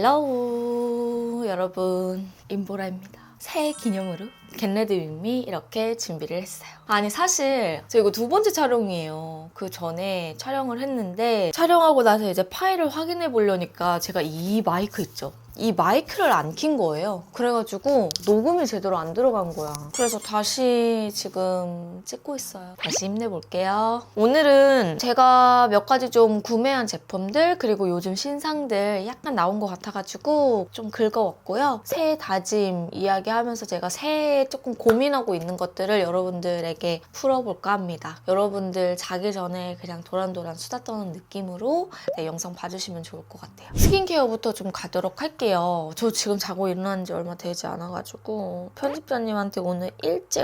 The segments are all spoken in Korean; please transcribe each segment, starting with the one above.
헬로우 여러분, 인보라입니다. 새해 기념으로 겟레디윈미 이렇게 준비를 했어요. 아니 사실 저 이거 두 번째 촬영이에요. 그 전에 촬영을 했는데 촬영하고 나서 이제 파일을 확인해 보려니까 제가 이 마이크 있죠? 이 마이크를 안 킨 거예요. 그래가지고 녹음이 제대로 안 들어간 거야. 그래서 다시 지금 찍고 있어요. 다시 힘내볼게요. 오늘은 제가 몇 가지 좀 구매한 제품들 그리고 요즘 신상들 약간 나온 것 같아가지고 좀 긁어왔고요. 새해 다짐 이야기하면서 제가 새해에 조금 고민하고 있는 것들을 여러분들에게 풀어볼까 합니다. 여러분들 자기 전에 그냥 도란도란 수다 떠는 느낌으로 영상 봐주시면 좋을 것 같아요. 스킨케어부터 좀 가도록 할게요. 저 지금 자고 일어난 지 얼마 되지 않아가지고 편집자님한테 오늘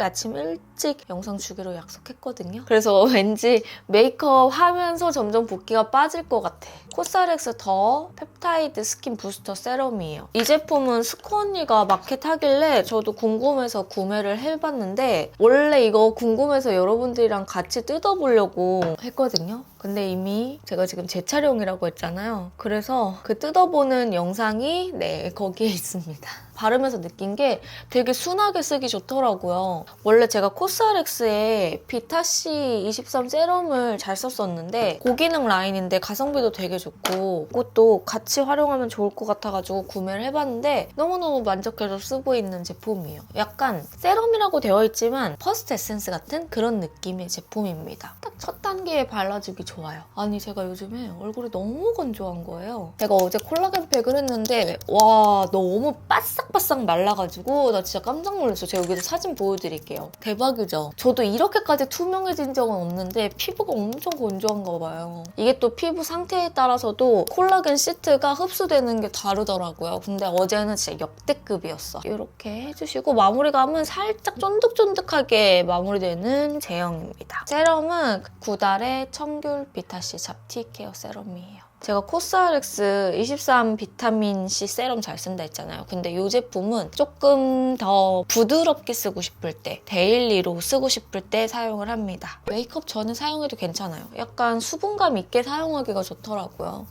아침 일찍 영상 주기로 약속했거든요. 그래서 왠지 메이크업 하면서 점점 붓기가 빠질 것 같아. 코스알엑스 더 펩타이드 스킨 부스터 세럼이에요. 이 제품은 스코 언니가 마켓 하길래 저도 궁금해서 구매를 해봤는데 원래 이거 궁금해서 여러분들이랑 같이 뜯어보려고 했거든요. 근데 이미 제가 지금 재촬영이라고 했잖아요. 그래서 그 뜯어보는 영상이 거기에 있습니다. 바르면서 느낀 게 되게 순하게 쓰기 좋더라고요. 원래 제가 코스알엑스에 비타C 23 세럼을 잘 썼었는데 고기능 라인인데 가성비도 되게 좋고 이것도 같이 활용하면 좋을 것 같아가지고 구매를 해봤는데 너무너무 만족해서 쓰고 있는 제품이에요. 약간 세럼이라고 되어 있지만 퍼스트 에센스 같은 그런 느낌의 제품입니다. 딱 첫 단계에 발라주기 좋아요. 아니 제가 요즘에 얼굴이 너무 건조한 거예요. 제가 어제 콜라겐 팩을 했는데 와 너무 바싹바싹 말라가지고 나 진짜 깜짝 놀랐어요. 제가 여기서 사진 보여드릴게요. 대박이죠? 저도 이렇게까지 투명해진 적은 없는데 피부가 엄청 건조한가 봐요. 이게 또 피부 상태에 따라서도 콜라겐 시트가 흡수되는 게 다르더라고요. 근데 어제는 진짜 역대급이었어. 이렇게 해주시고 마무리감은 살짝 쫀득쫀득하게 마무리되는 제형입니다. 세럼은 구달의 청귤 비타C 잡티 케어 세럼이에요. 제가 코스알엑스 23 비타민C 세럼 잘 쓴다 했잖아요. 근데 이 제품은 조금 더 부드럽게 쓰고 싶을 때, 데일리로 쓰고 싶을 때 사용을 합니다. 메이크업 전에 사용해도 괜찮아요. 약간 수분감 있게 사용하기가 좋더라고요.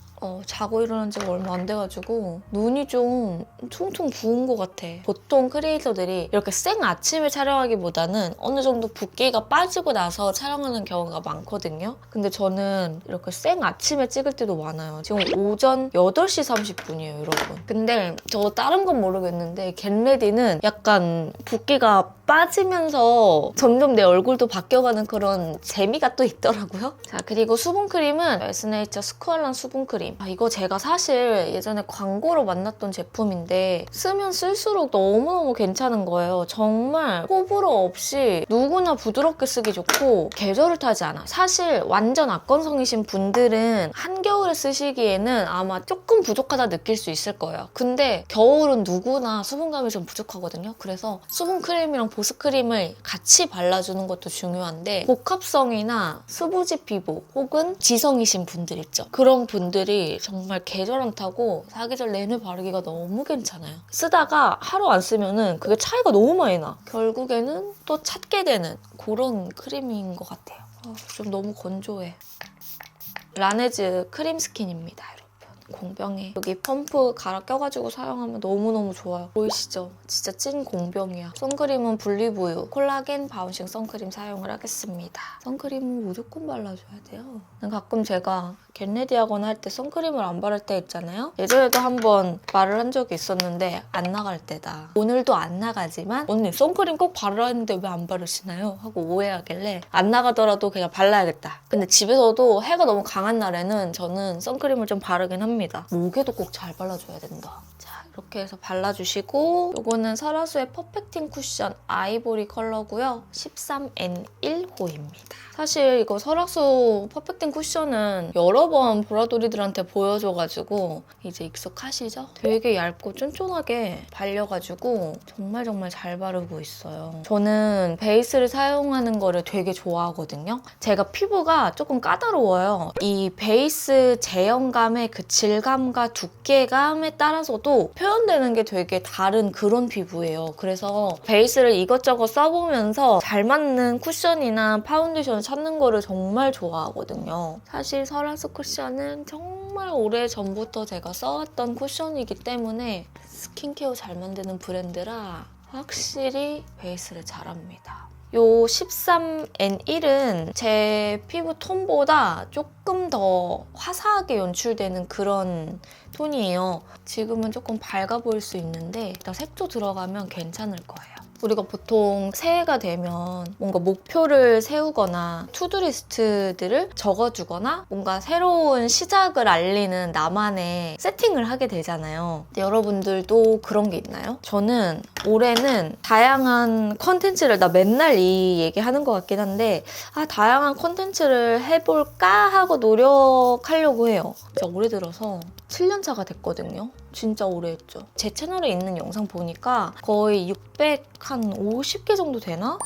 자고 일어난 지가 얼마 안 돼가지고 눈이 좀 퉁퉁 부은 것 같아. 보통 크리에이터들이 이렇게 생 아침에 촬영하기보다는 어느 정도 붓기가 빠지고 나서 촬영하는 경우가 많거든요. 근데 저는 이렇게 생 아침에 찍을 때도 많아요. 지금 오전 8시 30분이에요, 여러분. 근데 저 다른 건 모르겠는데 겟레디는 약간 붓기가 빠지면서 점점 내 얼굴도 바뀌어가는 그런 재미가 또 있더라고요. 자, 그리고 수분크림은 에스네이처 스쿠알란 수분크림. 이거 제가 사실 예전에 광고로 만났던 제품인데 쓰면 쓸수록 너무너무 괜찮은 거예요. 정말 호불호 없이 누구나 부드럽게 쓰기 좋고 계절을 타지 않아. 사실 완전 악건성이신 분들은 한겨울에 쓰시기에는 아마 조금 부족하다 느낄 수 있을 거예요. 근데 겨울은 누구나 수분감이 좀 부족하거든요. 그래서 수분크림이랑 보습크림을 같이 발라주는 것도 중요한데 복합성이나 수부지 피부 혹은 지성이신 분들 있죠. 그런 분들이 정말 계절 안 타고 사계절 내내 바르기가 너무 괜찮아요. 쓰다가 하루 안 쓰면은 그게 차이가 너무 많이 나. 결국에는 또 찾게 되는 그런 크림인 것 같아요. 좀 너무 건조해. 라네즈 크림 스킨입니다. 공병에 여기 펌프 갈아 껴가지고 사용하면 너무너무 좋아요. 보이시죠? 진짜 찐 공병이야. 선크림은 분리부유 콜라겐 바운싱 선크림 사용을 하겠습니다. 선크림은 무조건 발라줘야 돼요. 가끔 제가 겟레디 하거나 할 때 선크림을 안 바를 때 있잖아요. 예전에도 한번 말을 한 적이 있었는데 안 나갈 때다. 오늘도 안 나가지만 언니 선크림 꼭 바르라 했는데 왜 안 바르시나요? 하고 오해하길래 안 나가더라도 그냥 발라야겠다. 근데 집에서도 해가 너무 강한 날에는 저는 선크림을 좀 바르긴 합니다. 목에도 꼭 잘 발라줘야 된다. 자, 이렇게 해서 발라주시고 이거는 설화수의 퍼펙팅 쿠션 아이보리 컬러고요. 13N1호입니다. 사실 이거 설화수 퍼펙팅 쿠션은 여러 번 보라돌이들한테 보여줘가지고 이제 익숙하시죠? 되게 얇고 쫀쫀하게 발려가지고 정말 잘 바르고 있어요. 저는 베이스를 사용하는 거를 되게 좋아하거든요. 제가 피부가 조금 까다로워요. 이 베이스 제형감의 그 질감과 두께감에 따라서도 표현 세련되는 게 되게 다른 그런 피부예요. 그래서 베이스를 이것저것 써보면서 잘 맞는 쿠션이나 파운데이션을 찾는 거를 정말 좋아하거든요. 사실 설화수 쿠션은 정말 오래전부터 제가 써왔던 쿠션이기 때문에 스킨케어 잘 만드는 브랜드라 확실히 베이스를 잘합니다. 요 13N1은 제 피부 톤보다 조금 더 화사하게 연출되는 그런 톤이에요. 지금은 조금 밝아 보일 수 있는데 일단 색조 들어가면 괜찮을 거예요. 우리가 보통 새해가 되면 뭔가 목표를 세우거나 투두리스트들을 적어두거나 뭔가 새로운 시작을 알리는 나만의 세팅을 하게 되잖아요. 근데 여러분들도 그런 게 있나요? 저는 올해는 다양한 컨텐츠를, 나 맨날 이 얘기하는 것 같긴 한데 다양한 컨텐츠를 해볼까 하고 노력하려고 해요. 진짜 올해 들어서 7년차가 됐거든요. 진짜 오래 했죠. 제 채널에 있는 영상 보니까 거의 650개 정도 되나?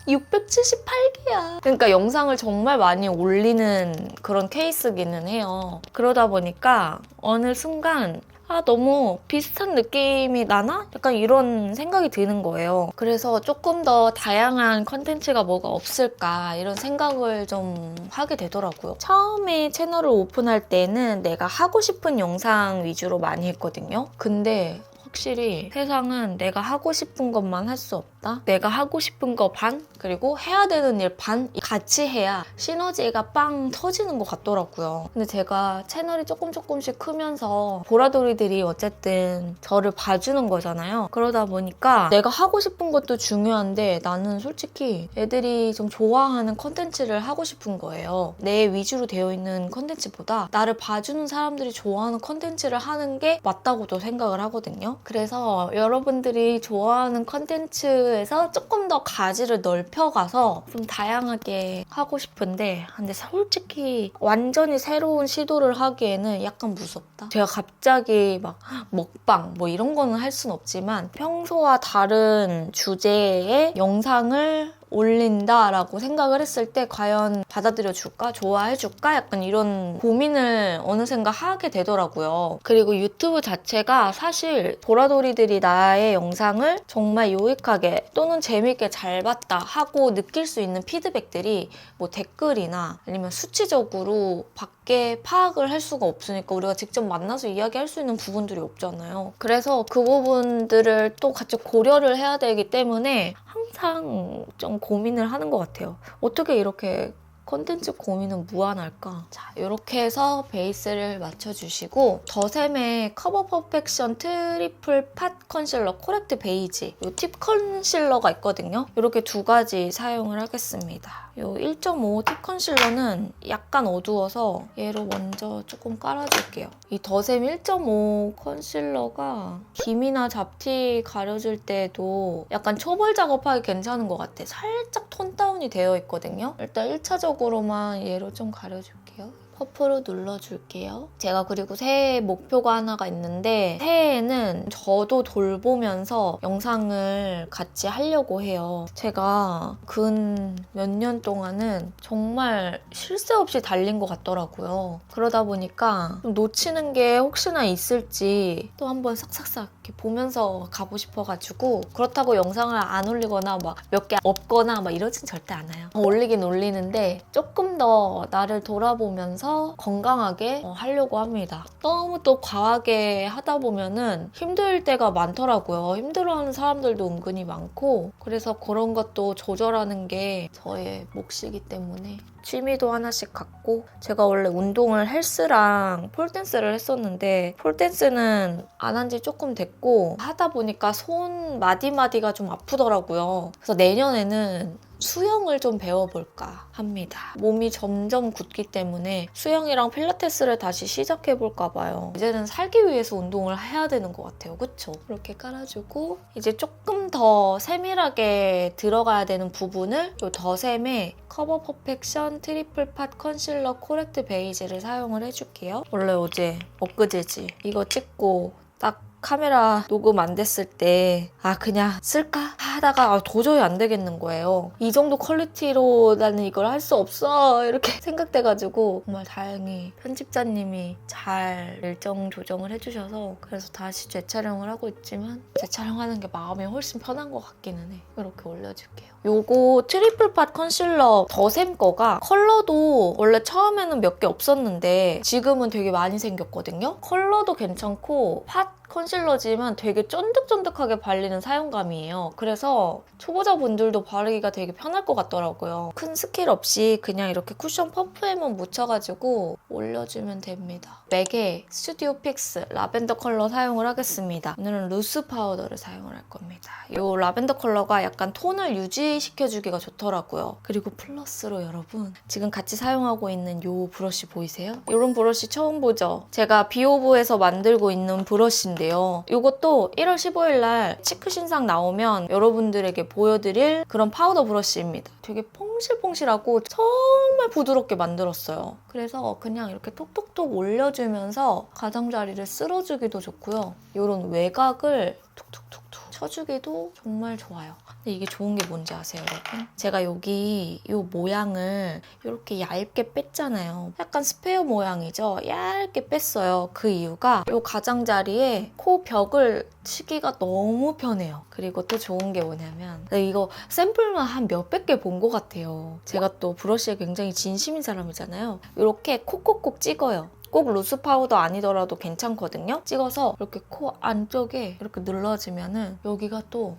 678개야. 그러니까 영상을 정말 많이 올리는 그런 케이스기는 해요. 그러다 보니까 어느 순간 너무 비슷한 느낌이 나나? 약간 이런 생각이 드는 거예요. 그래서 조금 더 다양한 컨텐츠가 뭐가 없을까 이런 생각을 좀 하게 되더라고요. 처음에 채널을 오픈할 때는 내가 하고 싶은 영상 위주로 많이 했거든요. 근데 확실히 세상은 내가 하고 싶은 것만 할 수 없다. 내가 하고 싶은 거 반, 그리고 해야 되는 일 반 같이 해야 시너지가 빵 터지는 것 같더라고요. 근데 제가 채널이 조금씩 크면서 보라돌이들이 어쨌든 저를 봐주는 거잖아요. 그러다 보니까 내가 하고 싶은 것도 중요한데 나는 솔직히 애들이 좀 좋아하는 컨텐츠를 하고 싶은 거예요. 내 위주로 되어 있는 컨텐츠보다 나를 봐주는 사람들이 좋아하는 컨텐츠를 하는 게 맞다고도 생각을 하거든요. 그래서 여러분들이 좋아하는 컨텐츠에서 조금 더 가지를 넓혀가서 좀 다양하게 하고 싶은데 근데 솔직히 완전히 새로운 시도를 하기에는 약간 무섭다. 제가 갑자기 막 먹방 뭐 이런 거는 할 순 없지만 평소와 다른 주제의 영상을 올린다라고 생각을 했을 때 과연 받아들여줄까? 좋아해줄까? 약간 이런 고민을 어느샌가 하게 되더라고요. 그리고 유튜브 자체가 사실 보라돌이들이 나의 영상을 정말 유익하게 또는 재밌게 잘 봤다 하고 느낄 수 있는 피드백들이 뭐 댓글이나 아니면 수치적으로 밖에 파악을 할 수가 없으니까 우리가 직접 만나서 이야기할 수 있는 부분들이 없잖아요. 그래서 그 부분들을 또 같이 고려를 해야 되기 때문에 항상 좀 고민을 하는 것 같아요. 어떻게 이렇게 컨텐츠 고민은 무한할까? 자, 이렇게 해서 베이스를 맞춰주시고 더샘의 커버 퍼펙션 트리플 팟 컨실러 코렉트 베이지 이 팁 컨실러가 있거든요. 이렇게 두 가지 사용을 하겠습니다. 이 1.5 팁 컨실러는 약간 어두워서 얘로 먼저 조금 깔아줄게요. 이 더샘 1.5 컨실러가 기미나 잡티 가려줄 때도 약간 초벌 작업하기 괜찮은 것 같아. 살짝 톤 다운이 되어 있거든요. 일단 1차적으로만 얘로 좀 가려줄게요. 퍼프로 눌러줄게요. 제가 그리고 새해 목표가 하나가 있는데 새해에는 저도 돌보면서 영상을 같이 하려고 해요. 제가 근 몇 년 동안은 정말 쉴 새 없이 달린 것 같더라고요. 그러다 보니까 좀 놓치는 게 혹시나 있을지 또 한번 싹싹싹 이렇게 보면서 가고 싶어가지고 그렇다고 영상을 안 올리거나 막 몇 개 없거나 막 이러진 절대 않아요. 올리긴 올리는데 조금 더 나를 돌아보면서 건강하게 하려고 합니다. 너무 또 과하게 하다 보면은 힘들 때가 많더라고요. 힘들어하는 사람들도 은근히 많고 그래서 그런 것도 조절하는 게 저의 몫이기 때문에 취미도 하나씩 갖고 제가 원래 운동을 헬스랑 폴댄스를 했었는데 폴댄스는 안 한 지 조금 됐고 하다 보니까 손 마디마디가 좀 아프더라고요. 그래서 내년에는 수영을 좀 배워볼까 합니다. 몸이 점점 굳기 때문에 수영이랑 필라테스를 다시 시작해볼까 봐요. 이제는 살기 위해서 운동을 해야 되는 것 같아요. 그쵸? 이렇게 깔아주고 이제 조금 더 세밀하게 들어가야 되는 부분을 이 더샘의 커버 퍼펙션 트리플 팟 컨실러 코렉트 베이지를 사용을 해줄게요. 원래 어제 엊그제지 이거 찍고 딱 카메라 녹음 안 됐을 때 그냥 쓸까? 하다가 도저히 안 되겠는 거예요. 이 정도 퀄리티로 나는 이걸 할 수 없어 이렇게 생각돼가지고 정말 다행히 편집자님이 잘 일정 조정을 해주셔서 그래서 다시 재촬영을 하고 있지만 재촬영하는 게 마음이 훨씬 편한 것 같기는 해. 이렇게 올려줄게요. 요거 트리플 팟 컨실러 더샘 거가 컬러도 원래 처음에는 몇 개 없었는데 지금은 되게 많이 생겼거든요. 컬러도 괜찮고 팟 컨실러지만 되게 쫀득쫀득하게 발리는 사용감이에요. 그래서 초보자분들도 바르기가 되게 편할 것 같더라고요. 큰 스킬 없이 그냥 이렇게 쿠션 퍼프에만 묻혀가지고 올려주면 됩니다. 맥의 스튜디오 픽스 라벤더 컬러 사용을 하겠습니다. 오늘은 루스 파우더를 사용을 할 겁니다. 이 라벤더 컬러가 약간 톤을 유지시켜주기가 좋더라고요. 그리고 플러스로 여러분 지금 같이 사용하고 있는 이 브러쉬 보이세요? 이런 브러쉬 처음 보죠? 제가 비오브에서 만들고 있는 브러쉬인데요. 이것도 1월 15일 날 치크 신상 나오면 여러분들에게 보여드릴 그런 파우더 브러쉬입니다. 되게 퐁실퐁실하고 정말 부드럽게 만들었어요. 그래서 그냥 이렇게 톡톡톡 올려주면서 가장자리를 쓸어주기도 좋고요. 이런 외곽을 톡톡톡톡 쳐주기도 정말 좋아요. 근데 이게 좋은 게 뭔지 아세요, 여러분? 제가 여기 이 모양을 이렇게 얇게 뺐잖아요. 약간 스페어 모양이죠? 얇게 뺐어요. 그 이유가 이 가장자리에 코 벽을 치기가 너무 편해요. 그리고 또 좋은 게 뭐냐면 이거 샘플만 한 몇백 개 본 것 같아요. 제가 또 브러쉬에 굉장히 진심인 사람이잖아요. 이렇게 콕콕콕 찍어요. 꼭 루스 파우더 아니더라도 괜찮거든요. 찍어서 이렇게 코 안쪽에 이렇게 눌러주면은 여기가 또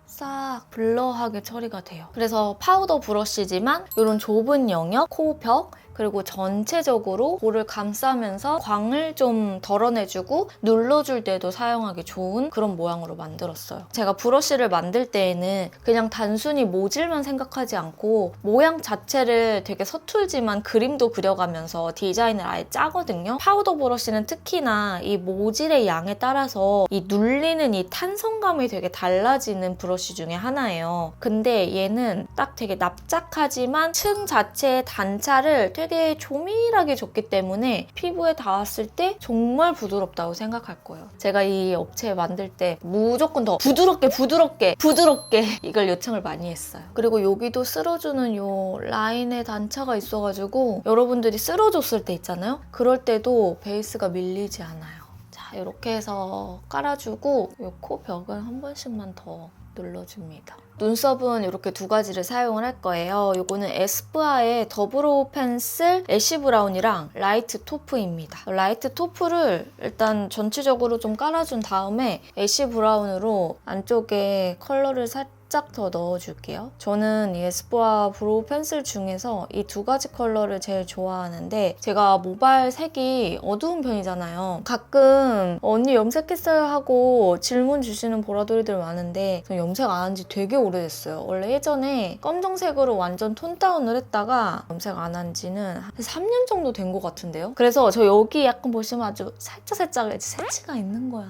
싹 블러하게 처리가 돼요. 그래서 파우더 브러쉬지만 이런 좁은 영역, 코 벽, 그리고 전체적으로 볼을 감싸면서 광을 좀 덜어내주고 눌러줄 때도 사용하기 좋은 그런 모양으로 만들었어요. 제가 브러쉬를 만들 때에는 그냥 단순히 모질만 생각하지 않고 모양 자체를 되게 서툴지만 그림도 그려가면서 디자인을 아예 짜거든요. 파우더 브러쉬는 특히나 이 모질의 양에 따라서 이 눌리는 이 탄성감이 되게 달라지는 브러쉬 중에 하나예요. 근데 얘는 딱 되게 납작하지만 층 자체의 단차를 되게 조밀하게 줬기 때문에 피부에 닿았을 때 정말 부드럽다고 생각할 거예요. 제가 이 업체 만들 때 무조건 더 부드럽게 이걸 요청을 많이 했어요. 그리고 여기도 쓸어주는 요 라인의 단차가 있어가지고 여러분들이 쓸어줬을 때 있잖아요? 그럴 때도 베이스가 밀리지 않아요. 자, 이렇게 해서 깔아주고 요 코 벽은 한 번씩만 더 눌러줍니다. 눈썹은 이렇게 두 가지를 사용을 할 거예요. 이거는 에스쁘아의 더브로우 펜슬 애쉬 브라운이랑 라이트 토프입니다. 라이트 토프를 일단 전체적으로 좀 깔아준 다음에 애쉬 브라운으로 안쪽에 컬러를 살짝 더 넣어줄게요. 저는 이 에스쁘아 브로우 펜슬 중에서 이 두 가지 컬러를 제일 좋아하는데 제가 모발 색이 어두운 편이잖아요. 가끔 언니 염색했어요 하고 질문 주시는 보라돌이들 많은데 저 염색 안 한 지 되게 오래됐어요. 원래 예전에 검정색으로 완전 톤 다운을 했다가 염색 안 한 지는 한 3년 정도 된 것 같은데요. 그래서 저 여기 약간 보시면 아주 살짝 새치가 있는 거야.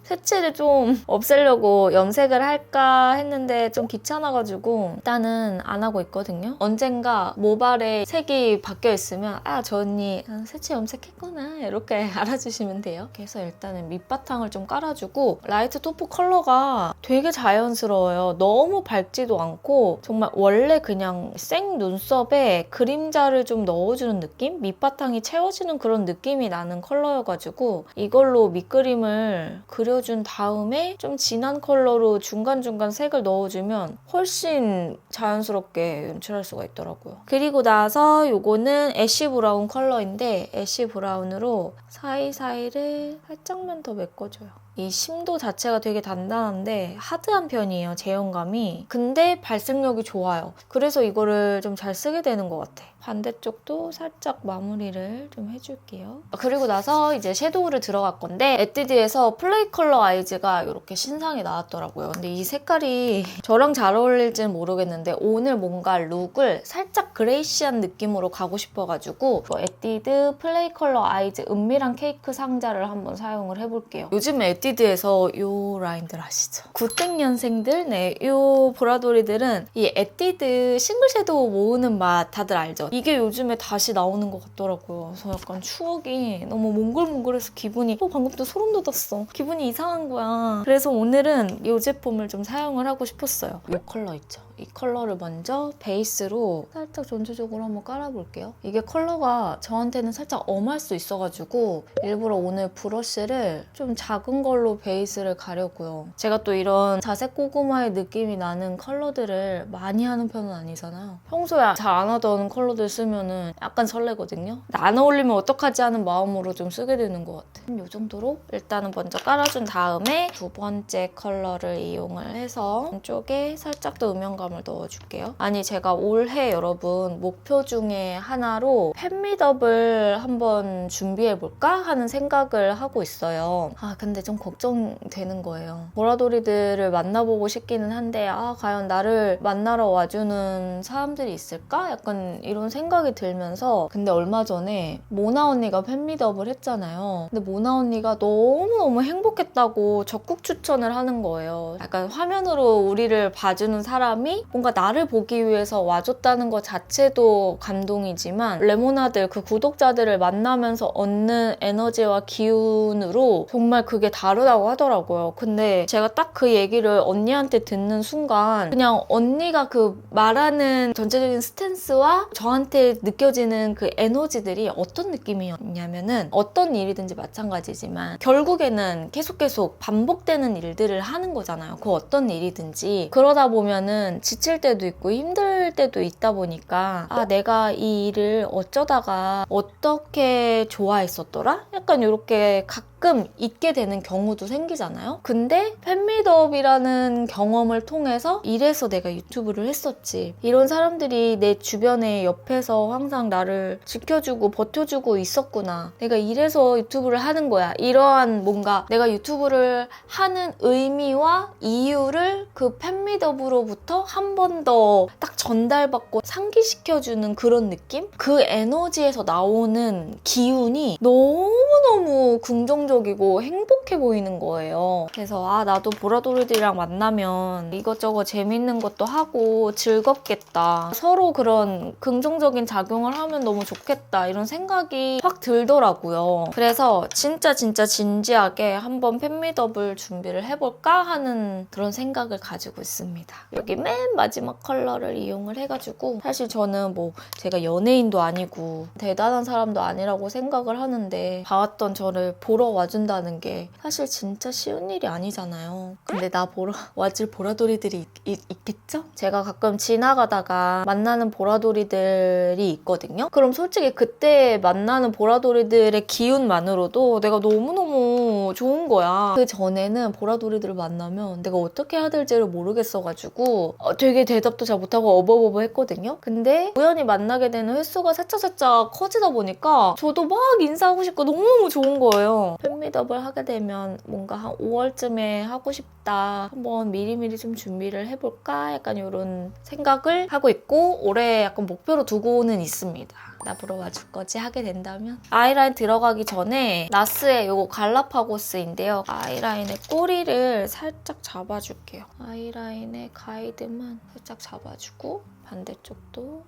새치를 좀 없애려고 염색을 할까 했는데 좀 귀찮아가지고 일단은 안 하고 있거든요. 언젠가 모발에 색이 바뀌어 있으면 저 언니 새치 염색했구나 이렇게 알아주시면 돼요. 그래서 일단은 밑바탕을 좀 깔아주고 라이트 토프 컬러가 되게 자연스러워요. 너무 밝지도 않고 정말 원래 그냥 생 눈썹에 그림자를 좀 넣어주는 느낌? 밑바탕이 채워지는 그런 느낌이 나는 컬러여가지고 이걸로 밑그림을 그려준 다음에 좀 진한 컬러로 중간중간 색을 넣어주면 훨씬 자연스럽게 연출할 수가 있더라고요. 그리고 나서 요거는 애쉬 브라운 컬러인데 애쉬 브라운으로 사이사이를 살짝만 더 메꿔줘요. 이 심도 자체가 되게 단단한데 하드한 편이에요, 제형감이. 근데 발색력이 좋아요. 그래서 이거를 좀 잘 쓰게 되는 것 같아. 반대쪽도 살짝 마무리를 좀 해줄게요. 그리고 나서 이제 섀도우를 들어갈 건데 에뛰드에서 플레이 컬러 아이즈가 이렇게 신상이 나왔더라고요. 근데 이 색깔이 저랑 잘 어울릴지는 모르겠는데 오늘 뭔가 룩을 살짝 그레이시한 느낌으로 가고 싶어가지고 에뛰드 플레이 컬러 아이즈 은밀한 케이크 상자를 한번 사용을 해볼게요. 요즘에 에뛰드에서 요 라인들 아시죠? 9땡년생들? 네, 요 보라돌이들은 이 에뛰드 싱글 섀도우 모으는 맛 다들 알죠? 이게 요즘에 다시 나오는 것 같더라고요. 그래서 약간 추억이 너무 몽글몽글해서 기분이 방금 또 소름 돋았어. 기분이 이상한 거야. 그래서 오늘은 이 제품을 좀 사용을 하고 싶었어요. 이 컬러 있죠? 이 컬러를 먼저 베이스로 살짝 전체적으로 한번 깔아볼게요. 이게 컬러가 저한테는 살짝 엄할 수 있어가지고 일부러 오늘 브러쉬를 좀 작은 걸로 베이스를 가려고요. 제가 또 이런 자색 고구마의 느낌이 나는 컬러들을 많이 하는 편은 아니잖아요. 평소에 잘 안 하던 컬러들 쓰면은 약간 설레거든요. 안 어울리면 어떡하지 하는 마음으로 좀 쓰게 되는 것 같아요. 이 정도로 일단은 먼저 깔아준 다음에 두 번째 컬러를 이용을 해서 이쪽에 살짝 더 음영감 을 넣어줄게요. 아니 제가 올해 여러분 목표 중에 하나로 팬미덥을 한번 준비해볼까 하는 생각을 하고 있어요. 근데 좀 걱정되는 거예요. 보라돌이들을 만나보고 싶기는 한데 과연 나를 만나러 와주는 사람들이 있을까? 약간 이런 생각이 들면서 근데 얼마 전에 모나 언니가 팬미덥을 했잖아요. 근데 모나 언니가 너무너무 행복했다고 적극 추천을 하는 거예요. 약간 화면으로 우리를 봐주는 사람이 뭔가 나를 보기 위해서 와줬다는 것 자체도 감동이지만 레모나들 그 구독자들을 만나면서 얻는 에너지와 기운으로 정말 그게 다르다고 하더라고요. 근데 제가 딱 그 얘기를 언니한테 듣는 순간 그냥 언니가 그 말하는 전체적인 스탠스와 저한테 느껴지는 그 에너지들이 어떤 느낌이었냐면은 어떤 일이든지 마찬가지지만 결국에는 계속 반복되는 일들을 하는 거잖아요. 그 어떤 일이든지. 그러다 보면은 지칠 때도 있고 힘들 때도 있다 보니까 내가 이 일을 어쩌다가 어떻게 좋아했었더라? 약간 이렇게 가끔 있게 되는 경우도 생기잖아요. 근데 팬미덥이라는 경험을 통해서 이래서 내가 유튜브를 했었지. 이런 사람들이 내 주변에 옆에서 항상 나를 지켜주고 버텨주고 있었구나. 내가 이래서 유튜브를 하는 거야. 이러한 뭔가 내가 유튜브를 하는 의미와 이유를 그 팬미덥으로부터 한 번 더 딱 전달받고 상기시켜주는 그런 느낌? 그 에너지에서 나오는 기운이 너무너무 긍정적이고 행복해 보이는 거예요. 그래서 나도 보라돌이들이랑 만나면 이것저것 재밌는 것도 하고 즐겁겠다. 서로 그런 긍정적인 작용을 하면 너무 좋겠다. 이런 생각이 확 들더라고요. 그래서 진짜 진지하게 한번 팬미덥을 준비를 해볼까 하는 그런 생각을 가지고 있습니다. 여기 맨 마지막 컬러를 이용을 해가지고 사실 저는 뭐 제가 연예인도 아니고 대단한 사람도 아니라고 생각을 하는데 봐왔던 저를 보러 와준다는 게 사실 진짜 쉬운 일이 아니잖아요. 근데 나 보러 와줄 보라돌이들이 있겠죠? 제가 가끔 지나가다가 만나는 보라돌이들이 있거든요. 그럼 솔직히 그때 만나는 보라돌이들의 기운만으로도 내가 너무너무 좋은 거야. 그 전에는 보라돌이들을 만나면 내가 어떻게 해야 될지를 모르겠어가지고 되게 대답도 잘 못하고 어버버버 했거든요. 근데 우연히 만나게 되는 횟수가 살짝 커지다 보니까 저도 막 인사하고 싶고 너무너무 좋은 거예요. 팬미덥을 하게 되면 뭔가 한 5월쯤에 하고 싶다. 한번 미리미리 좀 준비를 해볼까? 약간 이런 생각을 하고 있고 올해 약간 목표로 두고는 있습니다. 나 보러 와줄 거지 하게 된다면. 아이라인 들어가기 전에 나스의 요거 갈라파고스인데요. 아이라인의 꼬리를 살짝 잡아줄게요. 아이라인의 가이드만 살짝 잡아주고 반대쪽도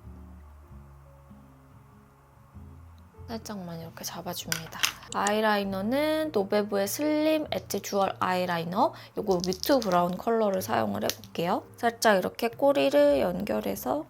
살짝만 이렇게 잡아줍니다. 아이라이너는 노베브의 슬림 엣지 듀얼 아이라이너 요거 뮤트 브라운 컬러를 사용을 해볼게요. 살짝 이렇게 꼬리를 연결해서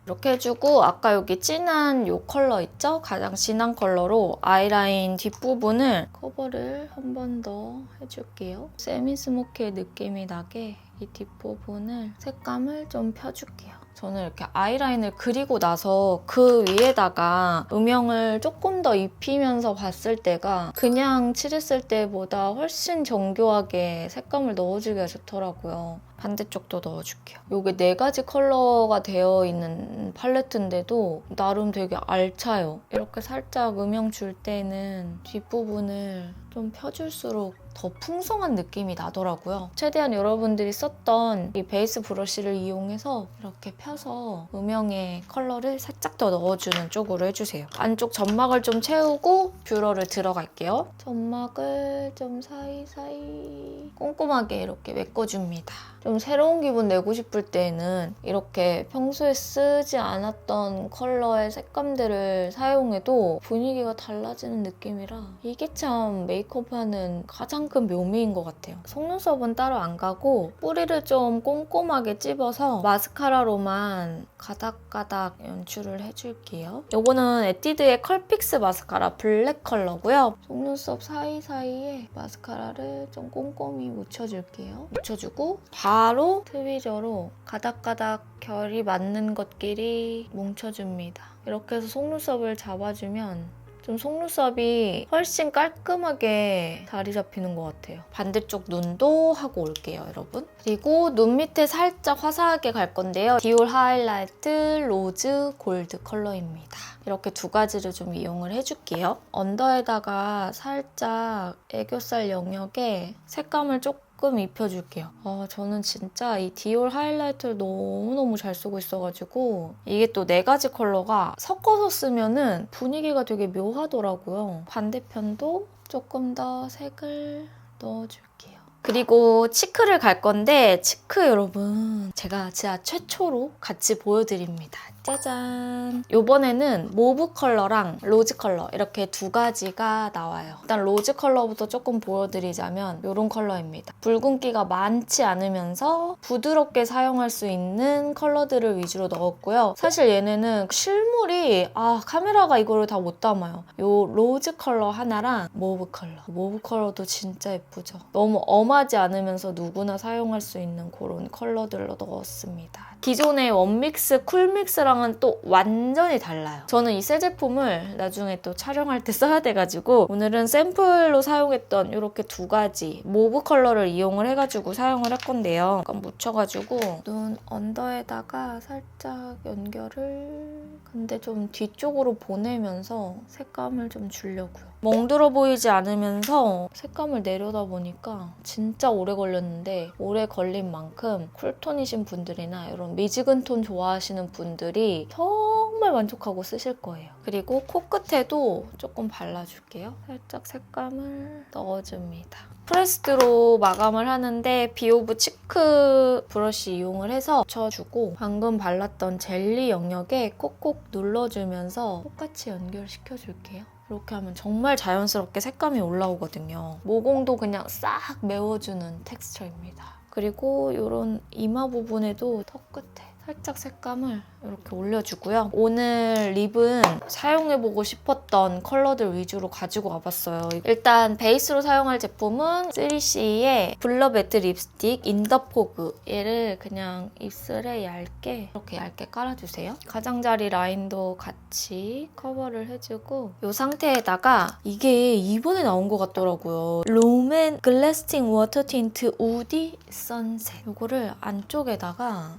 이렇게 해주고 아까 여기 진한 요 컬러 있죠? 가장 진한 컬러로 아이라인 뒷부분을 커버를 한 번 더 해줄게요. 세미 스모키의 느낌이 나게 이 뒷부분을 색감을 좀 펴줄게요. 저는 이렇게 아이라인을 그리고 나서 그 위에다가 음영을 조금 더 입히면서 봤을 때가 그냥 칠했을 때보다 훨씬 정교하게 색감을 넣어주기가 좋더라고요. 반대쪽도 넣어줄게요. 이게 4가지 컬러가 되어 있는 팔레트인데도 나름 되게 알차요. 이렇게 살짝 음영 줄 때는 뒷부분을 좀 펴줄수록 더 풍성한 느낌이 나더라고요. 최대한 여러분들이 썼던 이 베이스 브러쉬를 이용해서 이렇게 펴서 음영의 컬러를 살짝 더 넣어주는 쪽으로 해주세요. 안쪽 점막을 좀 채우고 뷰러를 들어갈게요. 점막을 좀 사이사이 꼼꼼하게 이렇게 메꿔줍니다. 좀 새로운 기분 내고 싶을 때는 이렇게 평소에 쓰지 않았던 컬러의 색감들을 사용해도 분위기가 달라지는 느낌이라 이게 참 메이크업하는 가장 큰 묘미인 것 같아요. 속눈썹은 따로 안 가고 뿌리를 좀 꼼꼼하게 찝어서 마스카라로만 가닥가닥 연출을 해줄게요. 요거는 에뛰드의 컬픽스 마스카라 블랙 컬러고요. 속눈썹 사이사이에 마스카라를 좀 꼼꼼히 묻혀줄게요. 묻혀주고 바로 트위저로 가닥가닥 결이 맞는 것끼리 뭉쳐줍니다. 이렇게 해서 속눈썹을 잡아주면 좀 속눈썹이 훨씬 깔끔하게 자리 잡히는 것 같아요. 반대쪽 눈도 하고 올게요, 여러분. 그리고 눈 밑에 살짝 화사하게 갈 건데요. 디올 하이라이트 로즈 골드 컬러입니다. 이렇게 두 가지를 좀 이용을 해줄게요. 언더에다가 살짝 애교살 영역에 색감을 조금 입혀줄게요. 저는 진짜 이 디올 하이라이트를 너무너무 잘 쓰고 있어가지고 이게 또 4가지 컬러가 섞어서 쓰면은 분위기가 되게 묘하더라고요. 반대편도 조금 더 색을 넣어줄게요. 그리고 치크를 갈 건데 치크 여러분 제가 진짜 최초로 같이 보여드립니다. 짜잔! 이번에는 모브 컬러랑 로즈 컬러 이렇게 두 가지가 나와요. 일단 로즈 컬러부터 조금 보여드리자면 이런 컬러입니다. 붉은기가 많지 않으면서 부드럽게 사용할 수 있는 컬러들을 위주로 넣었고요. 사실 얘네는 실물이 카메라가 이거를 다 못 담아요. 이 로즈 컬러 하나랑 모브 컬러. 모브 컬러도 진짜 예쁘죠? 너무 엄하지 않으면서 누구나 사용할 수 있는 그런 컬러들로 넣었습니다. 기존의 원믹스, 쿨믹스랑은 또 완전히 달라요. 저는 이 새 제품을 나중에 또 촬영할 때 써야 돼가지고 오늘은 샘플로 사용했던 이렇게 두 가지 모브 컬러를 이용을 해가지고 사용을 할 건데요. 약간 묻혀가지고 눈 언더에다가 살짝 연결을 근데 좀 뒤쪽으로 보내면서 색감을 좀 주려고요. 멍들어 보이지 않으면서 색감을 내려다 보니까 진짜 오래 걸렸는데 오래 걸린 만큼 쿨톤이신 분들이나 이런 미지근 톤 좋아하시는 분들이 정말 만족하고 쓰실 거예요. 그리고 코끝에도 조금 발라줄게요. 살짝 색감을 넣어줍니다. 프레스드로 마감을 하는데 비오브 치크 브러쉬 이용을 해서 묻혀주고 방금 발랐던 젤리 영역에 콕콕 눌러주면서 똑같이 연결시켜줄게요. 이렇게 하면 정말 자연스럽게 색감이 올라오거든요. 모공도 그냥 싹 메워주는 텍스처입니다. 그리고 이런 이마 부분에도 턱 끝에 살짝 색감을 이렇게 올려주고요. 오늘 립은 사용해보고 싶었던 컬러들 위주로 가지고 와봤어요. 일단 베이스로 사용할 제품은 3CE의 블러 매트 립스틱 인더포그. 얘를 그냥 입술에 얇게 이렇게 얇게 깔아주세요. 가장자리 라인도 같이 커버를 해주고 이 상태에다가 이게 이번에 나온 것 같더라고요. 롬앤 글래스팅 워터 틴트 우디 선셋. 이거를 안쪽에다가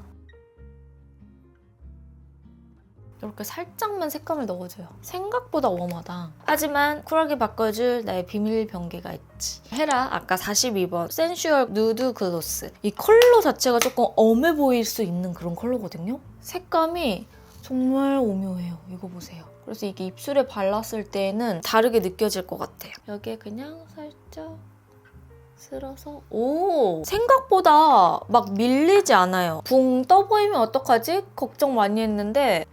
이렇게 살짝만 색감을 넣어줘요. 생각보다 웜하다. 하지만 쿨하게 바꿔줄 나의 비밀 병기가 있지. 헤라 아까 42번 센슈얼 누드 글로스. 이 컬러 자체가 조금 엄해 보일 수 있는 그런 컬러거든요. 색감이 정말 오묘해요. 이거 보세요. 그래서 이게 입술에 발랐을 때는 다르게 느껴질 것 같아요. 여기에 그냥 살짝 쓸어서 생각보다 막 밀리지 않아요. 붕 떠 보이면 어떡하지? 걱정 많이 했는데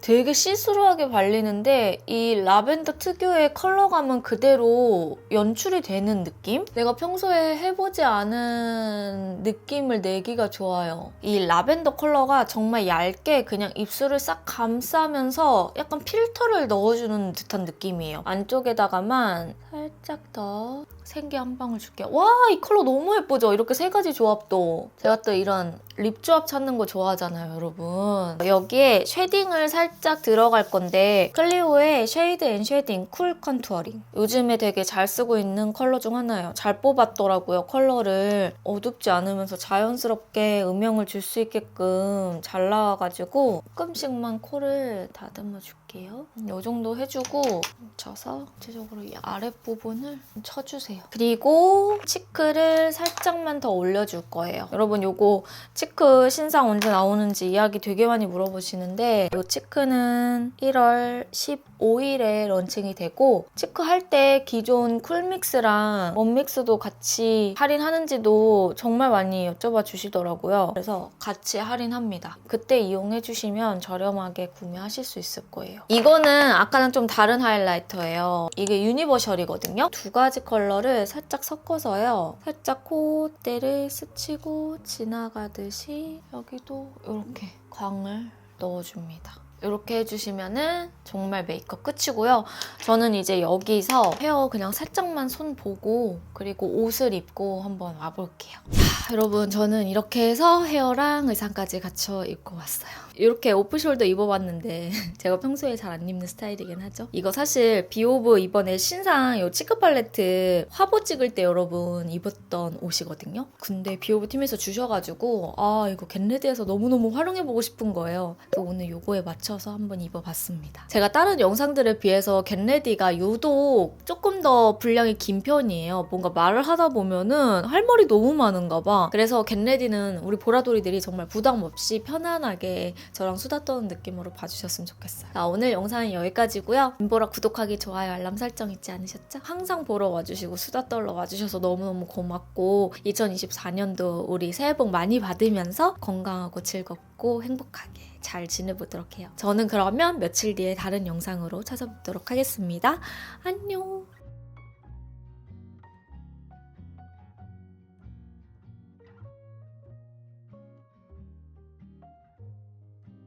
되게 시스루하게 발리는데 이 라벤더 특유의 컬러감은 그대로 연출이 되는 느낌? 내가 평소에 해보지 않은 느낌을 내기가 좋아요. 이 라벤더 컬러가 정말 얇게 그냥 입술을 싹 감싸면서 약간 필터를 넣어주는 듯한 느낌이에요. 안쪽에다가만 살짝 더 생기 한 방울 줄게요. 와, 이 컬러 너무 예쁘죠? 이렇게 세 가지 조합도. 제가 또 이런 립 조합 찾는 거 좋아하잖아요, 여러분. 여기에 쉐딩을 살짝 들어갈 건데 클리오의 쉐이드 앤 쉐딩 쿨 컨투어링. 요즘에 되게 잘 쓰고 있는 컬러 중 하나예요. 잘 뽑았더라고요, 컬러를. 어둡지 않으면서 자연스럽게 음영을 줄 수 있게끔 잘 나와가지고 조금씩만 코를 다듬어 줄게요. 이 정도 해주고 묻혀서 전체적으로 이 아랫부분을 쳐주세요. 해주세요. 그리고 치크를 살짝만 더 올려줄 거예요. 여러분 요거 치크 신상 언제 나오는지 이야기 되게 많이 물어보시는데 이 치크는 1월 15일에 런칭이 되고 치크 할 때 기존 쿨믹스랑 원믹스도 같이 할인하는지도 정말 많이 여쭤봐 주시더라고요. 그래서 같이 할인합니다. 그때 이용해 주시면 저렴하게 구매하실 수 있을 거예요. 이거는 아까랑 좀 다른 하이라이터예요. 이게 유니버셜이거든요. 두 가지 컬러를 살짝 섞어서요. 살짝 콧대를 스치고 지나가듯이 여기도 이렇게 광을 넣어줍니다. 이렇게 해주시면은 정말 메이크업 끝이고요. 저는 이제 여기서 헤어 그냥 살짝만 손 보고 그리고 옷을 입고 한번 와볼게요. 자, 여러분 저는 이렇게 해서 헤어랑 의상까지 갖춰 입고 왔어요. 이렇게 오프숄더 입어봤는데 제가 평소에 잘 안 입는 스타일이긴 하죠. 이거 사실 비오브 이번에 신상 이 치크 팔레트 화보 찍을 때 여러분 입었던 옷이거든요. 근데 비오브 팀에서 주셔가지고 아 이거 겟레디에서 너무너무 활용해보고 싶은 거예요. 그래서 오늘 요거에 맞춰서 한번 입어봤습니다. 제가 다른 영상들에 비해서 겟레디가 유독 조금 더 분량이 긴 편이에요. 뭔가 말을 하다 보면은 할 말이 너무 많은가 봐. 그래서 겟레디는 우리 보라돌이들이 정말 부담 없이 편안하게 저랑 수다 떠는 느낌으로 봐주셨으면 좋겠어요. 자, 오늘 영상은 여기까지고요. 인보라 구독하기, 좋아요, 알람 설정 잊지 않으셨죠? 항상 보러 와주시고 수다 떨러 와주셔서 너무너무 고맙고 2024년도 우리 새해 복 많이 받으면서 건강하고 즐겁고 행복하게 잘 지내보도록 해요. 저는 그러면 며칠 뒤에 다른 영상으로 찾아뵙도록 하겠습니다. 안녕!